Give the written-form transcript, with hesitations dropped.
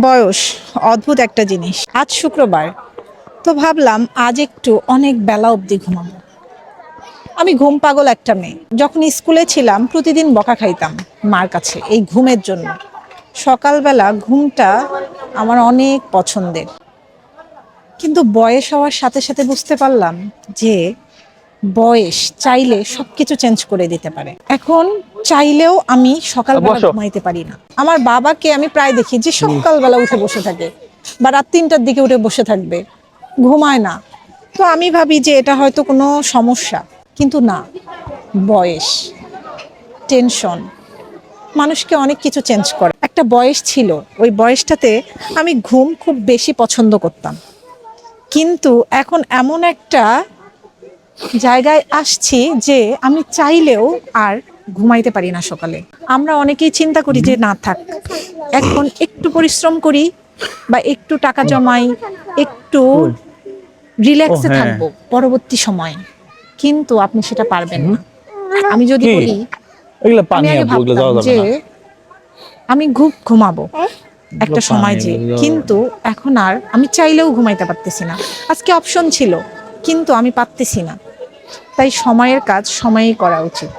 বয়স অদ্ভুত একটা জিনিস। আজ শুক্রবার, তো ভাবলাম আজ একটু অনেক বেলা অবধি ঘুমাবো। আমি ঘুম পাগল একটা মেয়ে। যখন স্কুলে ছিলাম প্রতিদিন বকা খাইতাম মার কাছে এই ঘুমের জন্য। সকালবেলা ঘুমটা আমার অনেক পছন্দের, কিন্তু বয়স হওয়ার সাথে সাথে বুঝতে পারলাম যে বয়স চাইলে সবকিছু চেঞ্জ করে দিতে পারে। এখন চাইলেও আমি সকালবেলা ঘুমাইতে পারি না। আমার বাবাকে আমি প্রায় দেখি যে সকালবেলা উঠে বসে থাকে বা রাত 3টার দিকে উঠে বসে থাকবে, ঘুমায় না। তো আমি ভাবি যে এটা হয়তো কোনো সমস্যা, কিন্তু না, বয়স, টেনশন মানুষকে অনেক কিছু চেঞ্জ করে। একটা বয়স ছিল, ওই বয়সটাতে আমি ঘুম খুব বেশি পছন্দ করতাম, কিন্তু এখন এমন একটা জায়গায় আসছি যে আমি চাইলেও আর ঘুমাইতে পারি না সকালে। আমরা অনেকেই চিন্তা করি যে না থাক, এখন একটু পরিশ্রম করি বা একটু টাকা জমাই, একটু রিল্যাক্সে থাকবো পরবর্তী সময়ে, কিন্তু আপনি সেটা পারবেন না। আমি যদি বলি, আমি আগে ভাবতাম যে আমি ঘুমাবো একটা সময় যে, কিন্তু এখন আর আমি চাইলেও ঘুমাইতে পারতেছি না। আজকে অপশন ছিল কিন্তু আমি পারতেছি না। তাই সময়ের কাজ সময়েই করা উচিত।